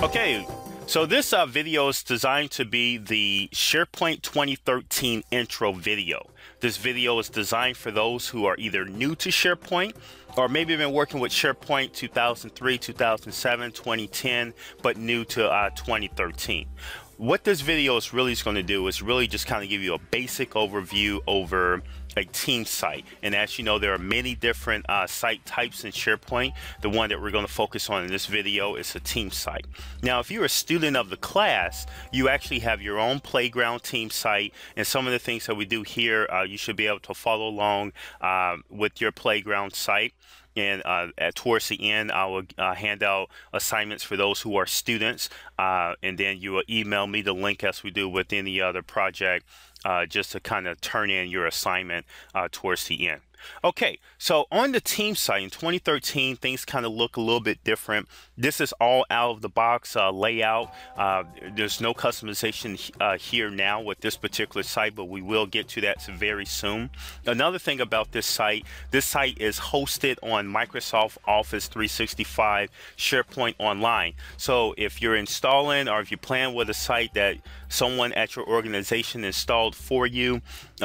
Okay, so this video is designed to be the SharePoint 2013 intro video. This video is designed for those who are either new to SharePoint or maybe been working with SharePoint 2003, 2007, 2010, but new to 2013. What this video is really going to do is really just kind of give you a basic overview over a team site. And as you know, there are many different site types in SharePoint. The one that we're going to focus on in this video is a team site. Now, if you're a student of the class, you actually have your own playground team site, and some of the things that we do here, you should be able to follow along with your playground site. And towards the end, I will hand out assignments for those who are students, and then you will email me the link as we do with any other project, just to kind of turn in your assignment towards the end. Okay, so on the team site in 2013, things kind of look a little bit different. This is all out of the box layout. There's no customization here now with this particular site, but we will get to that very soon. Another thing about this site is hosted on Microsoft Office 365 SharePoint Online. So if you're installing or if you plan with a site that someone at your organization installed for you,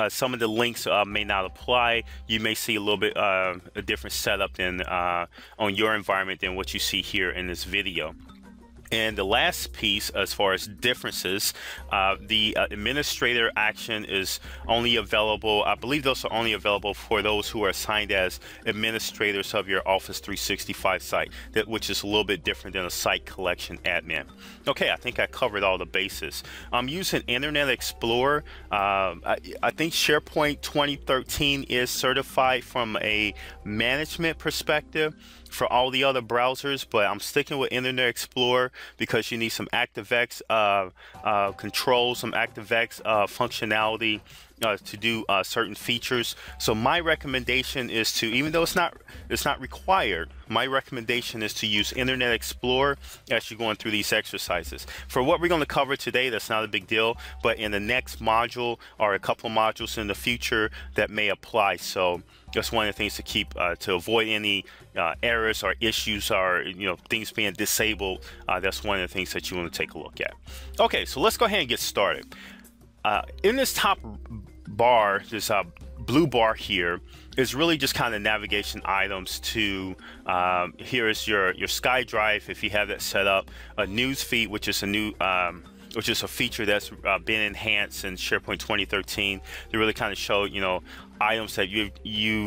some of the links may not apply. You may see a little bit a different setup than on your environment than what you see here in this video. And the last piece, as far as differences, the administrator action is only available, I believe those are only available for those who are assigned as administrators of your Office 365 site, which is a little bit different than a site collection admin. Okay, I think I covered all the bases. I'm using Internet Explorer. I think SharePoint 2013 is certified from a management perspective for all the other browsers, but I'm sticking with Internet Explorer because you need some ActiveX controls, some ActiveX functionality to do certain features. So my recommendation is to, even though it's not required, my recommendation is to use Internet Explorer as you're going through these exercises. For what we're going to cover today, that's not a big deal, but in the next module or a couple of modules in the future, that may apply. So that's one of the things to keep to avoid any errors or issues or things being disabled. That's one of the things that you want to take a look at. Okay, so let's go ahead and get started. In this top bar, this blue bar here is really just kind of navigation items to here is your SkyDrive if you have that set up, a news feed, which is a new which is a feature that's been enhanced in SharePoint 2013 to really kind of show items that you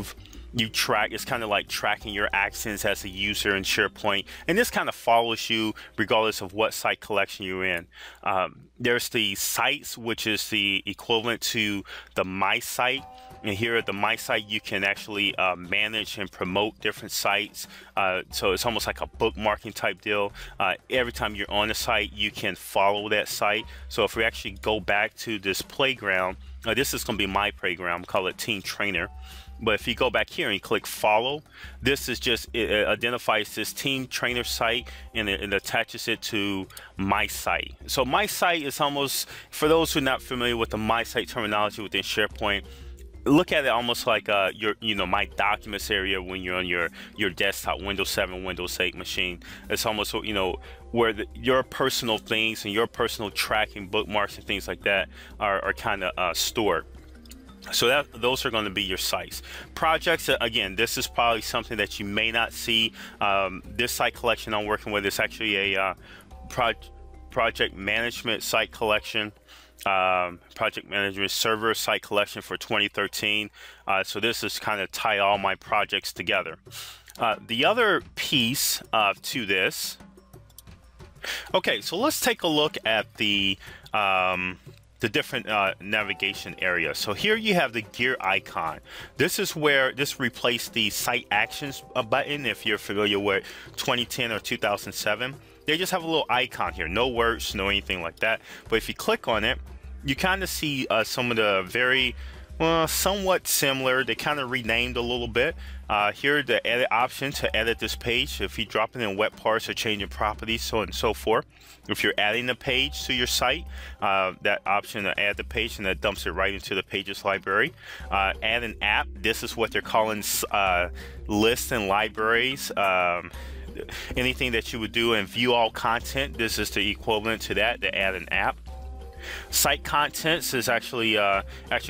track. It's kind of like tracking your actions as a user in SharePoint, and this kind of follows you regardless of what site collection you're in. There's the sites, which is the equivalent to the My Site, and here at the My Site you can actually manage and promote different sites, so it's almost like a bookmarking type deal. Every time you're on a site you can follow that site. So if we actually go back to this playground, this is going to be my playground, call it Team Trainer. But if you go back here and you click follow, this is just, it identifies this Team Trainer site and it attaches it to My Site. So My Site is almost, for those who are not familiar with the My Site terminology within SharePoint, look at it almost like your My Documents area when you're on your desktop Windows 7, Windows 8 machine. It's almost where your personal things and your personal tracking, bookmarks and things like that are kind of stored. So those are going to be your sites. Projects, again, this is probably something that you may not see. This site collection I'm working with is actually a project management site collection, project management server site collection for 2013. So this is kind of tie all my projects together. The other piece to this, okay, so let's take a look at the different navigation areas. So here you have the gear icon. This is where this replaced the Site Actions button. If you're familiar with 2010 or 2007, they just have a little icon here, no words, no anything like that. But if you click on it, you kind of see some of the very somewhat similar. They kind of renamed a little bit. Here, the edit option to edit this page. If you drop it in web parts or changing properties, so on and so forth. If you're adding a page to your site, that option to add the page, and that dumps it right into the pages library. Add an app. This is what they're calling lists and libraries. anything that you would do in view all content, this is the equivalent to that, to add an app. Site contents is actually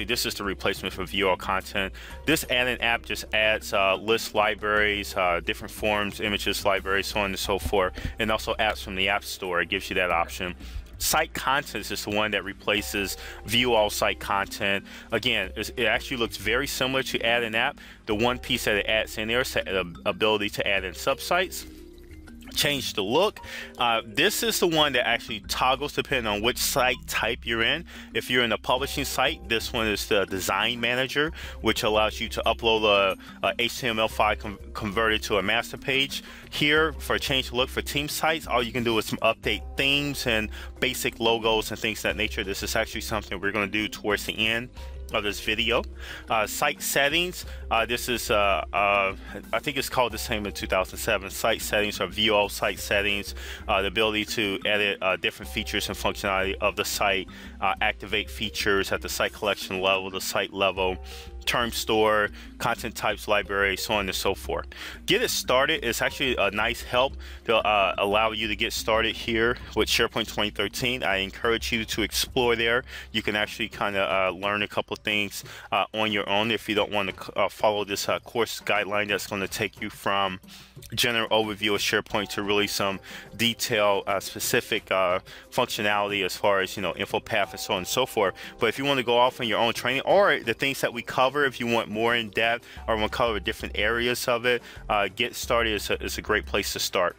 this is the replacement for view all content. This add an app just adds list libraries, different forms, images, libraries, so on and so forth, and also apps from the App Store. It gives you that option. Site contents is the one that replaces view all site content. Again, it actually looks very similar to add an app. The one piece that it adds in there is the ability to add in subsites, change the look. This is the one that actually toggles depending on which site type you're in. If you're in a publishing site, this one is the design manager, which allows you to upload a HTML file converted to a master page. Here, for change the look for team sites, all you can do is update themes and basic logos and things of that nature. This is actually something we're going to do towards the end of this video. Site settings, this is I think it's called the same in 2007. Site settings or view all site settings, the ability to edit different features and functionality of the site, activate features at the site collection level, the site level, term store, content types library, so on and so forth. Get it started is actually a nice help to allow you to get started here with SharePoint 2013. I encourage you to explore there. You can actually kind of learn a couple of things on your own if you don't want to follow this course guideline that's going to take you from general overview of SharePoint to really some detailed specific functionality as far as, you know, info path and so on and so forth. But if you want to go off on your own training, or the things that we cover, if you want more in depth or want to cover different areas of it, get started is a great place to start.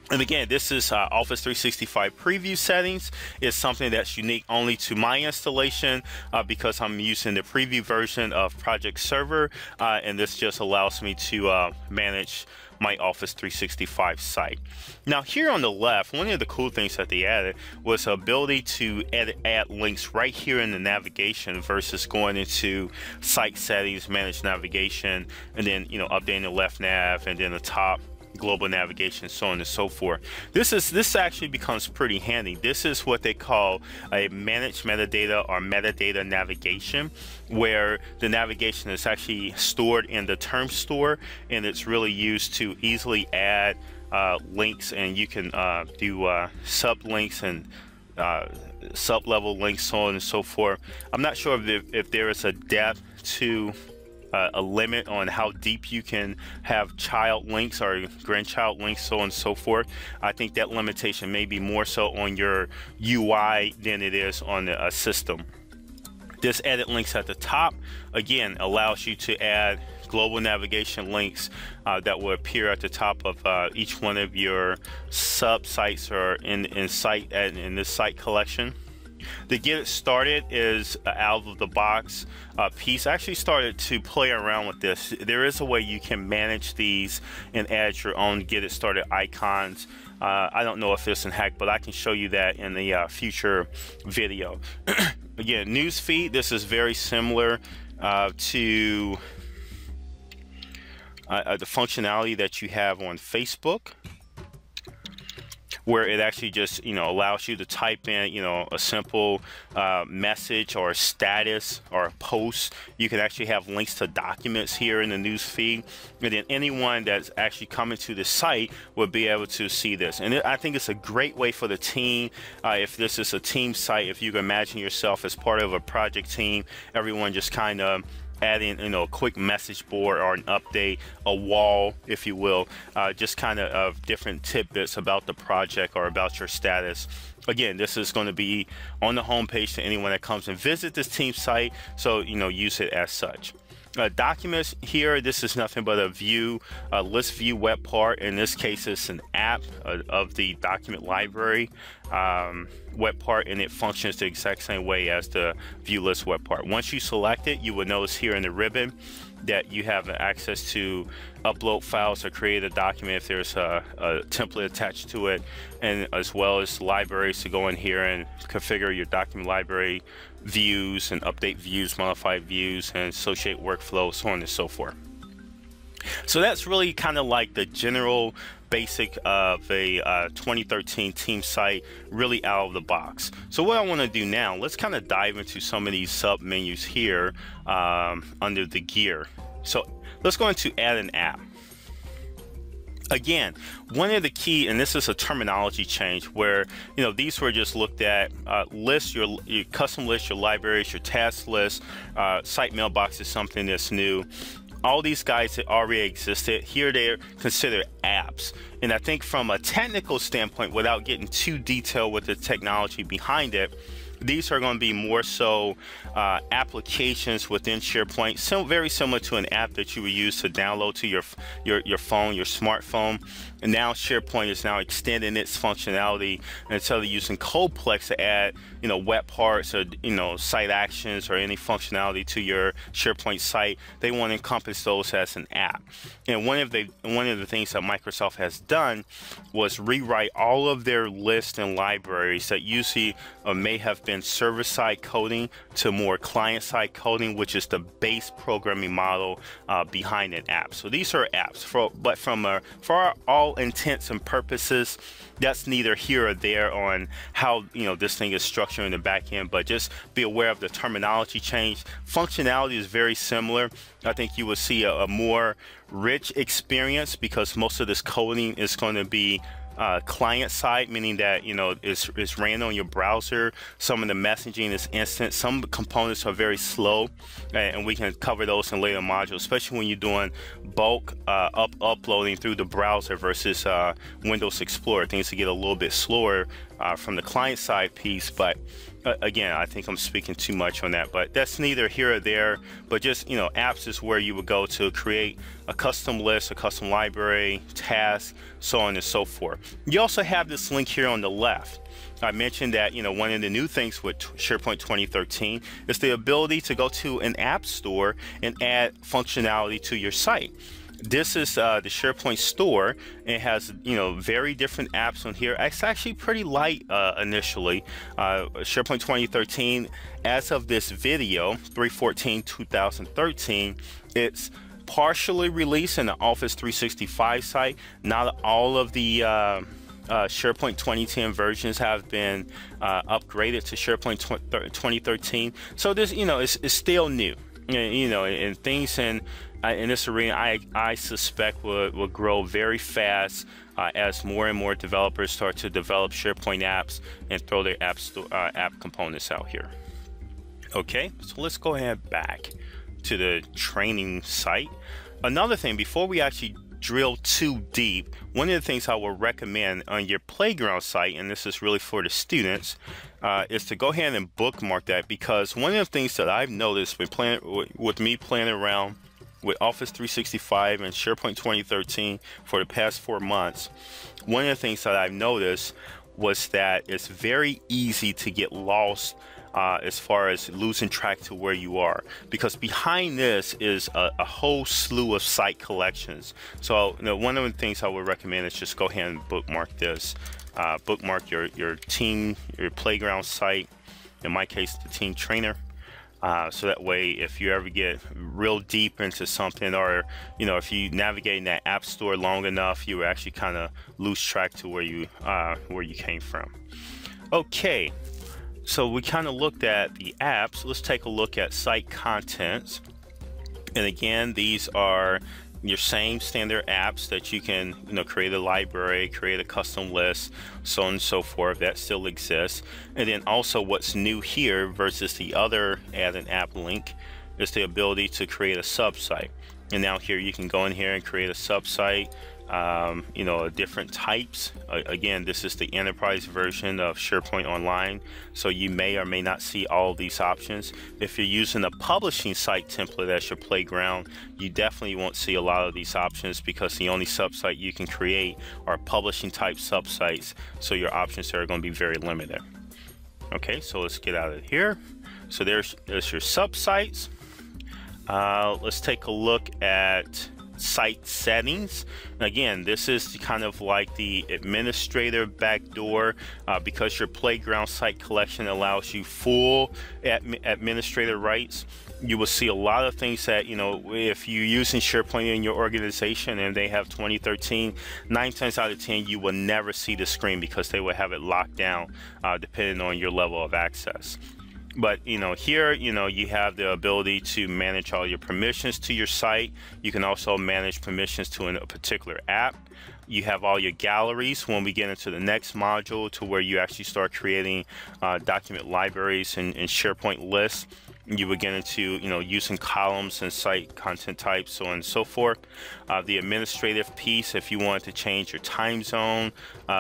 And again, this is Office 365 preview settings. It's something that's unique only to my installation because I'm using the preview version of Project Server, and this just allows me to manage my Office 365 site. Now here on the left, one of the cool things that they added was the ability to add links right here in the navigation versus going into site settings, manage navigation, and then, you know, updating the left nav and then the top global navigation, so on and so forth. This actually becomes pretty handy. This is what they call a managed metadata or metadata navigation, where the navigation is actually stored in the term store, and it's really used to easily add links, and you can do sublinks and sub-level links, so on and so forth. I'm not sure if there is a depth to a limit on how deep you can have child links or grandchild links, so on and so forth. I think that limitation may be more so on your UI than it is on the system. This edit links at the top, again, allows you to add global navigation links that will appear at the top of each one of your sub sites or in this site collection. To get it started is out of the box piece. I actually started to play around with this. There is a way you can manage these and add your own get it started icons. I don't know if it's in hack, but I can show you that in the future video. Again, newsfeed, this is very similar to the functionality that you have on Facebook, where it actually just, you know, allows you to type in, you know, a simple message or a status or a post. You can actually have links to documents here in the news feed, and then anyone that's actually coming to the site will be able to see this. And I think it's a great way for the team, if this is a team site, if you can imagine yourself as part of a project team, everyone just kind of adding, you know, a quick message board or an update, a wall, if you will, just kind of different tidbits about the project or about your status. Again, this is going to be on the home page to anyone that comes and visit this team site, so, you know, use it as such. Documents here, this is nothing but a view, list view web part. In this case, it's an app of the document library web part, and it functions the exact same way as the view list web part. Once you select it, you will notice here in the ribbon that you have access to upload files or create a document if there's a template attached to it, and as well as libraries to go in here and configure your document library views and update views, modify views, and associate workflows, so on and so forth. So that's really kind of like the general basic of a 2013 team site, really out of the box. So what I want to do now, let's kind of dive into some of these sub menus here under the gear. So let's go into add an app. Again, one of the key, and this is a terminology change where, these were just looked at, lists, your custom list, your libraries, your task list, site mailbox is something that's new. All these guys that already existed, here they're considered apps. And I think from a technical standpoint, without getting too detailed with the technology behind it, these are going to be more so applications within SharePoint, very similar to an app that you would use to download to your phone, your smartphone. And now SharePoint is now extending its functionality, and instead of using Codeplex to add, web parts or site actions or any functionality to your SharePoint site, they want to encompass those as an app. And one of the things that Microsoft has done was rewrite all of their lists and libraries that usually may have been server-side coding to more client-side coding, which is the base programming model behind an app. So these are apps, but for all intents and purposes, that's neither here or there on how this thing is structured in the back end. But just be aware of the terminology change. Functionality is very similar. I think you will see a more rich experience because most of this coding is going to be client side, meaning that it's ran on your browser. Some of the messaging is instant. Some components are very slow, and we can cover those in later modules, especially when you're doing bulk uploading through the browser versus Windows Explorer. Things to get a little bit slower from the client side piece, but again, I think I'm speaking too much on that, but that's neither here or there. But just, apps is where you would go to create a custom list, a custom library, task, so on and so forth. You also have this link here on the left. I mentioned that, one of the new things with SharePoint 2013 is the ability to go to an app store and add functionality to your site. This is the SharePoint store. It has very different apps on here. It's actually pretty light initially. SharePoint 2013, as of this video, 3/14/2013, it's partially released in the Office 365 site. Not all of the SharePoint 2010 versions have been upgraded to SharePoint 2013. So this, it's still new. And things in this arena, I suspect will grow very fast as more and more developers start to develop SharePoint apps and throw their app components out here. Okay, so let's go ahead back to the training site. Another thing, before we actually drill too deep, one of the things I will recommend on your playground site, and this is really for the students, is to go ahead and bookmark that, because one of the things that I've noticed with me playing around with Office 365 and SharePoint 2013 for the past 4 months, one of the things that I've noticed was that it's very easy to get lost as far as losing track to where you are, because behind this is a whole slew of site collections. So one of the things I would recommend is just go ahead and bookmark this. Bookmark your team, your playground site, in my case the team trainer, so that way if you ever get real deep into something, or if you navigate in that app store long enough, you actually kind of lose track to where you came from. Okay, so we kind of looked at the apps. Let's take a look at site contents. And again, these are your same standard apps that you can create a library, create a custom list, so on and so forth. That still exists. And then also what's new here versus the other add an app link is the ability to create a subsite. And now here you can go in here and create a subsite, different types. Again, this is the enterprise version of SharePoint Online, so you may or may not see all of these options. If you're using a publishing site template as your playground, you definitely won't see a lot of these options, because the only subsite you can create are publishing type subsites, so your options are going to be very limited. Okay, so let's get out of here. So there's your subsites. Let's take a look at site settings. Again, this is kind of like the administrator backdoor, because your playground site collection allows you full administrator rights. You will see a lot of things that, if you're using SharePoint in your organization and they have 2013, 9 times out of 10 you will never see the screen, because they will have it locked down depending on your level of access. But here you have the ability to manage all your permissions to your site. You can also manage permissions to a particular app. You have all your galleries when we get into the next module, to where you actually start creating document libraries and SharePoint lists. You would get into using columns and site content types, so on and so forth. The administrative piece, if you want to change your time zone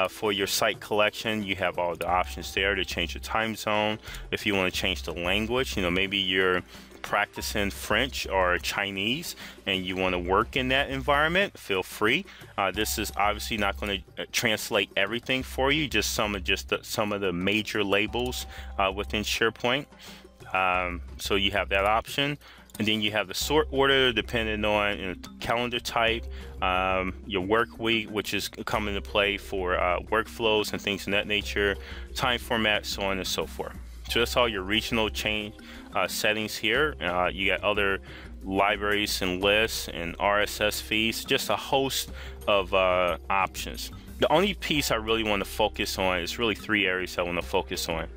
for your site collection, you have all the options there to change your time zone. If you want to change the language, maybe you're practicing French or Chinese and you want to work in that environment, feel free. This is obviously not going to translate everything for you, just some of the major labels within SharePoint. So you have that option, and then you have the sort order depending on calendar type, your work week, which is coming into play for workflows and things of that nature, time format, so on and so forth. So that's all your regional change settings here. You got other libraries and lists and RSS feeds, just a host of options. The only piece I really want to focus on is really three areas I want to focus on.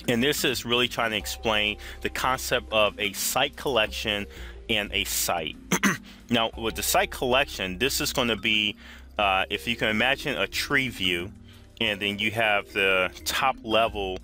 And this is really trying to explain the concept of a site collection and a site. Now, with the site collection, this is going to be, if you can imagine a tree view, and then you have the top level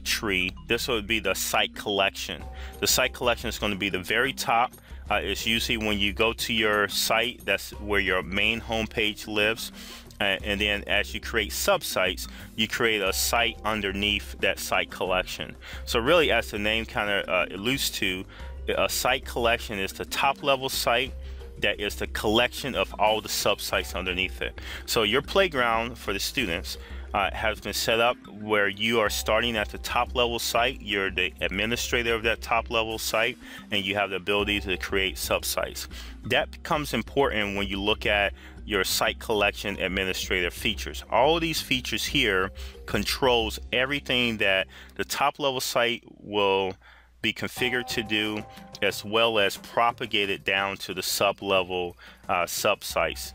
tree, this would be the site collection. The site collection is going to be the very top. It's usually when you go to your site, that's where your main homepage lives. And then as you create subsites, you create a site underneath that site collection. So really, as the name kind of alludes to, a site collection is the top level site that is the collection of all the subsites underneath it. So your playground for the students has been set up where you are starting at the top level site. You're the administrator of that top level site, and you have the ability to create subsites. That becomes important when you look at your site collection administrative features. All of these features here controls everything that the top level site will be configured to do, as well as propagate it down to the sub-level subsites.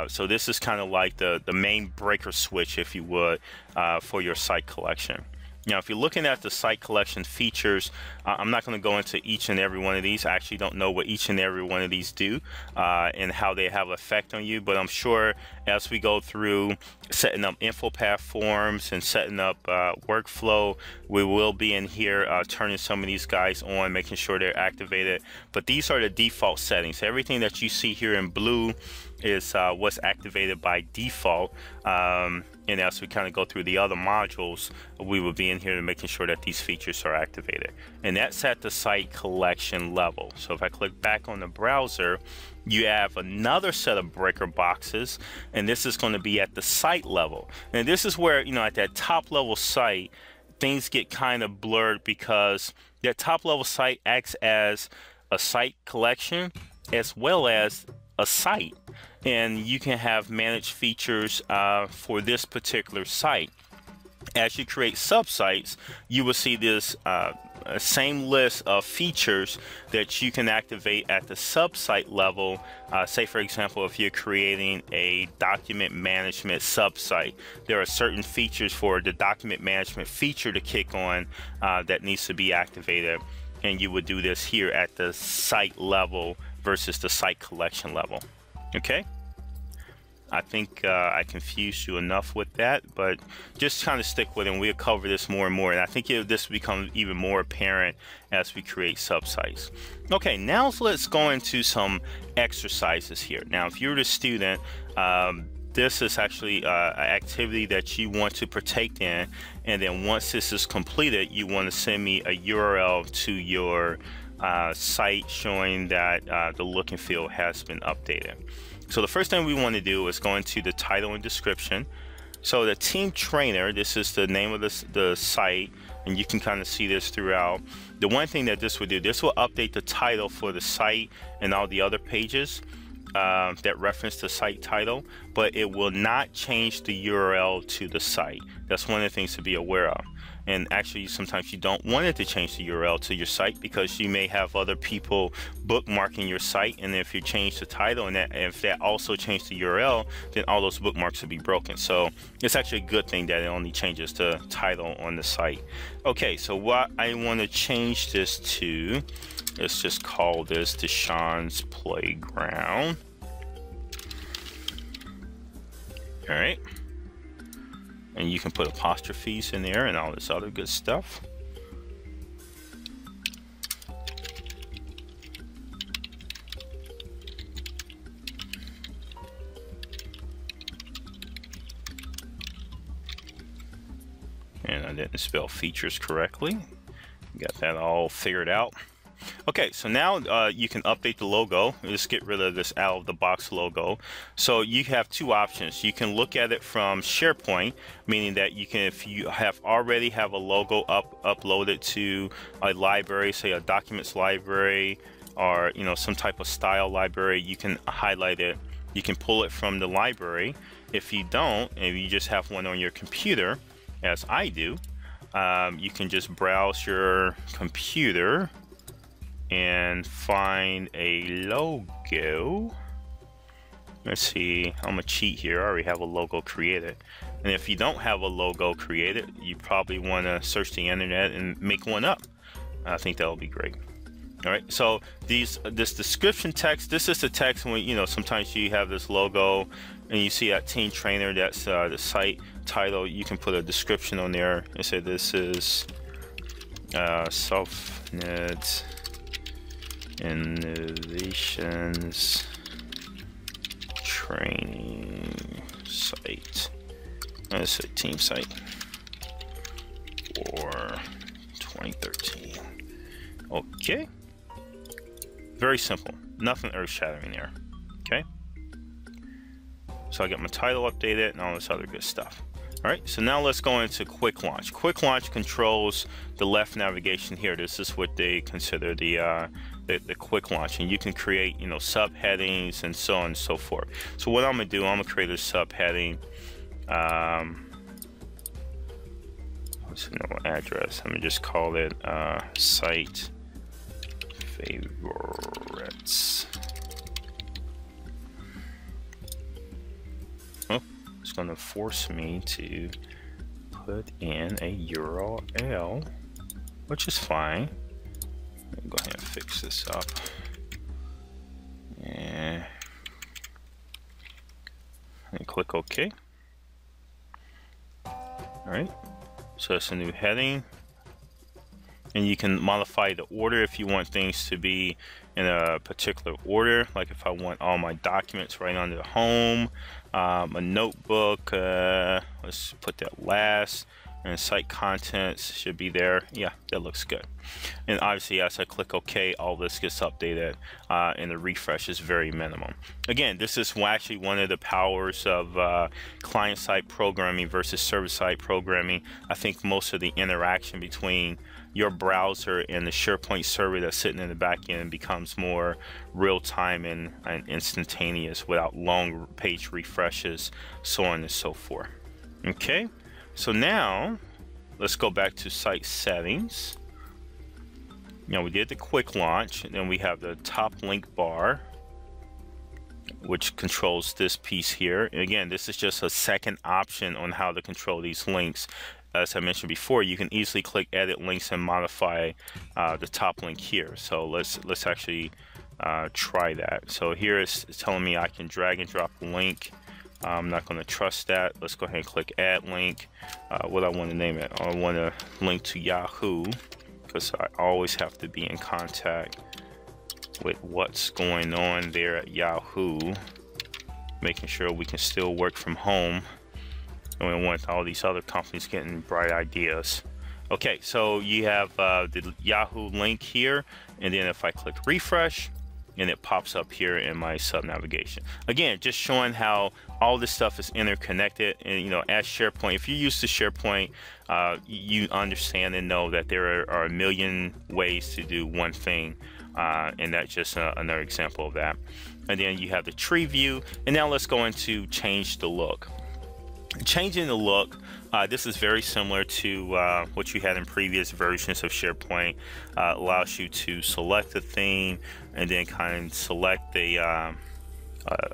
So this is kind of like the main breaker switch, if you would, for your site collection. Now, if you're looking at the site collection features, I'm not going to go into each and every one of these. I actually don't know what each and every one of these do and how they have effect on you, but I'm sure as we go through setting up info path forms and setting up workflow, we will be in here turning some of these guys on, making sure they're activated. But these are the default settings. Everything that you see here in blue is what's activated by default. And as we kind of go through the other modules, we will be in here making sure that these features are activated. And that's at the site collection level. So if I click back on the browser, you have another set of breaker boxes, and this is going to be at the site level. And this is where, at that top level site, things get kind of blurred, because that top level site acts as a site collection as well as a site. And you can have managed features for this particular site. As you create subsites, you will see this same list of features that you can activate at the subsite level. Say, for example, if you're creating a document management subsite, there are certain features for the document management feature to kick on that needs to be activated. And you would do this here at the site level versus the site collection level. Okay? I think I confused you enough with that, but just kind of stick with it, and we'll cover this more and more. And I think this will become even more apparent as we create subsites. Okay, now let's go into some exercises here. Now, if you're the student, this is actually an activity that you want to partake in, and then once this is completed, you want to send me a URL to your site showing that the look and feel has been updated. So the first thing we want to do is go into the title and description. So the team trainer, this is the name of the site, and you can kind of see this throughout. The one thing that this will do, this will update the title for the site and all the other pages that reference the site title, but it will not change the URL to the site. That's one of the things to be aware of. and actually sometimes you don't want it to change the URL to your site because you may have other people bookmarking your site, and if you change the title and if that also changed the URL, then all those bookmarks will be broken. So it's actually a good thing that it only changes the title on the site. Okay, so what I want to change this to, let's just call this DeShon's Playground. All right, and you can put apostrophes in there and all this other good stuff. And I didn't spell features correctly. Got that all figured out. Okay, so now you can update the logo. Let's get rid of this out of the box logo. So you have two options. You can look at it from SharePoint, meaning that you can, if you already have a logo uploaded to a library, say a documents library, or some type of style library, you can highlight it. You can pull it from the library. If you don't, and you just have one on your computer, as I do, you can just browse your computer and find a logo. Let's see, I'm gonna cheat here. I already have a logo created. And if you don't have a logo created, you probably want to search the internet and make one up. I think that will be great. All right, so this description text, this is the text when sometimes you have this logo and you see that team trainer, that's the site title. You can put a description on there and say this is SoftNet Innovations training site. Let's say team site for 2013. Okay, very simple, nothing earth-shattering there. Okay, so I got my title updated and all this other good stuff. All right, so now let's go into quick launch. Quick launch controls the left navigation here. This is what they consider the quick launch, and you can create subheadings and so on and so forth. So what I'm gonna do, I'm gonna create a subheading. What's the address? I'm gonna just call it site favorites. Oh, it's gonna force me to put in a URL, which is fine. Let me go ahead and fix this up. And click OK. All right, so it's a new heading. And you can modify the order if you want things to be in a particular order. Like if I want all my documents right under home, a notebook, let's put that last, and site contents should be there. Yeah, that looks good. And obviously as I click OK, all this gets updated and the refresh is very minimum. Again, this is actually one of the powers of client-side programming versus server-side programming. I think most of the interaction between your browser and the SharePoint server that's sitting in the back end becomes more real-time and instantaneous without long page refreshes, so on and so forth. Okay, so now let's go back to site settings. We did the quick launch, and then we have the top link bar, which controls this piece here. And again, this is just a second option on how to control these links. As I mentioned before, you can easily click edit links and modify the top link here. So let's actually try that. So here it's telling me I can drag and drop a link. I'm not going to trust that. Let's go ahead and click add link. What I want to name it, I want to link to Yahoo, because I always have to be in contact with what's going on there at Yahoo, making sure we can still work from home. And we want all these other companies getting bright ideas. Okay, so you have the Yahoo link here, and then if I click refresh, and it pops up here in my sub navigation. Again, just showing how all this stuff is interconnected. And as SharePoint, if you're used to SharePoint, you understand and know that there are a million ways to do one thing, and that's just another example of that. And then you have the tree view, and now let's go into change the look. Changing the look, This is very similar to what you had in previous versions of SharePoint. Allows you to select the theme and then kind of select a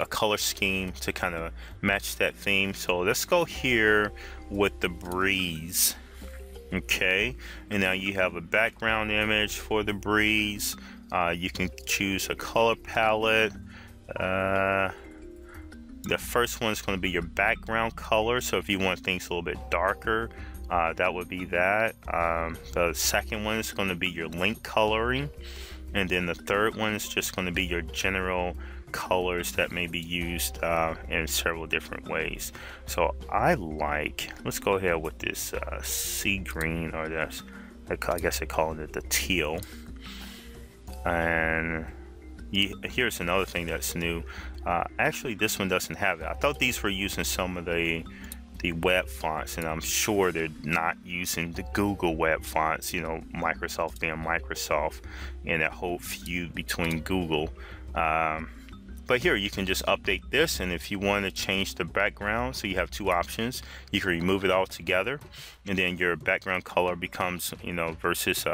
color scheme to kind of match that theme. So let's go here with the breeze. Okay, and now you have a background image for the breeze. You can choose a color palette. The first one is going to be your background color, so if you want things a little bit darker, that would be that. The second one is going to be your link coloring, and then the third one is just going to be your general colors that may be used in several different ways. So let's go ahead with this sea green, or this, I guess they call it the teal. And here's another thing that's new. Actually, this one doesn't have it. I thought these were using some of the web fonts, and I'm sure they're not using the Google web fonts, you know, Microsoft being Microsoft, and that whole feud between Google. But here you can just update this, and if you want to change the background, so you have two options. You can remove it all together, and then your background color becomes, you know, versus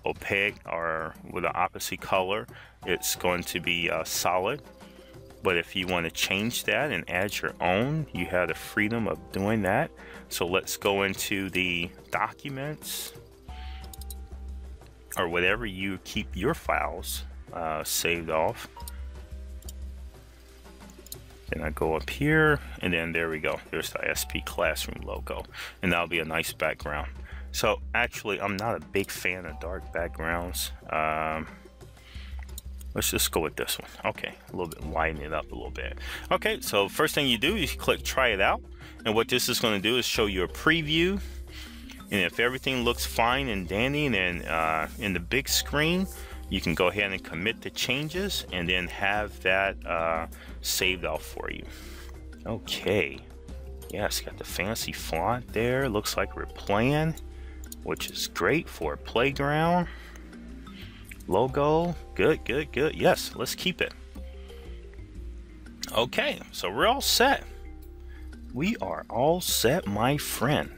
opaque or with the opposite color, it's going to be solid. But if you want to change that and add your own, you have the freedom of doing that. So let's go into the documents, or whatever you keep your files saved off. Then I go up here, and then there we go. There's the SP Classroom logo, and that'll be a nice background. So actually, I'm not a big fan of dark backgrounds. Let's just go with this one. Okay, a little bit, lighten it up a little bit. Okay, so first thing you do is you click try it out, and what this is going to do is show you a preview. And if everything looks fine and dandy, then in the big screen, you can go ahead and commit the changes and then have that saved off for you. Okay, yeah, it's got the fancy font there. Looks like we're playing, which is great for a playground. Logo, good. Yes, let's keep it. Okay, so we're all set. We are all set, my friend.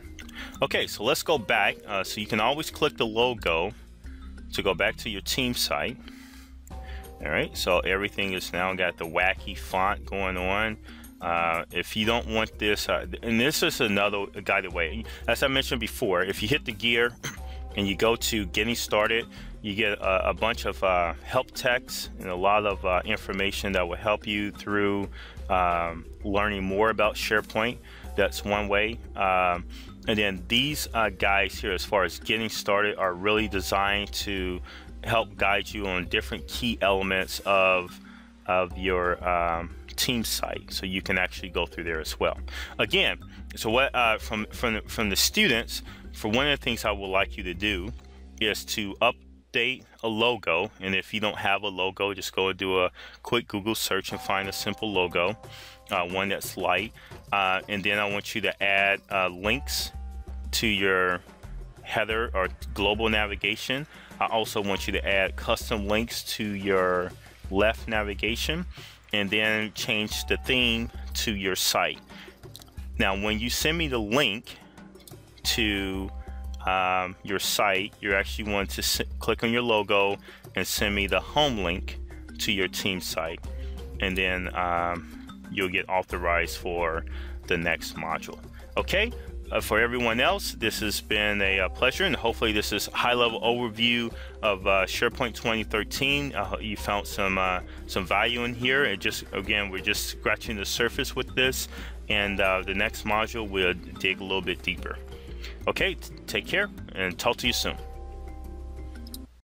Okay, so let's go back. So you can always click the logo to go back to your team site. All right, so everything is now got the wacky font going on. If you don't want this, and this is another guided way. As I mentioned before, if you hit the gear and you go to getting started, you get a bunch of help text and a lot of information that will help you through learning more about SharePoint. That's one way. And then these guides here, as far as getting started, are really designed to help guide you on different key elements of your team site, so you can actually go through there as well. Again, so what from the students, for one of the things I would like you to do is to update a logo. And if you don't have a logo, just go and do a quick Google search and find a simple logo, one that's light. And then I want you to add links to your header or global navigation. I also want you to add custom links to your left navigation, and then change the theme to your site. Now, when you send me the link to your site, you actually want to click on your logo and send me the home link to your team site, and then you'll get authorized for the next module. Okay, for everyone else, this has been a pleasure, and hopefully this is a high-level overview of SharePoint 2013. You found some value in here. And again, we're just scratching the surface with this, and the next module we'll dig a little bit deeper. Okay, take care and talk to you soon.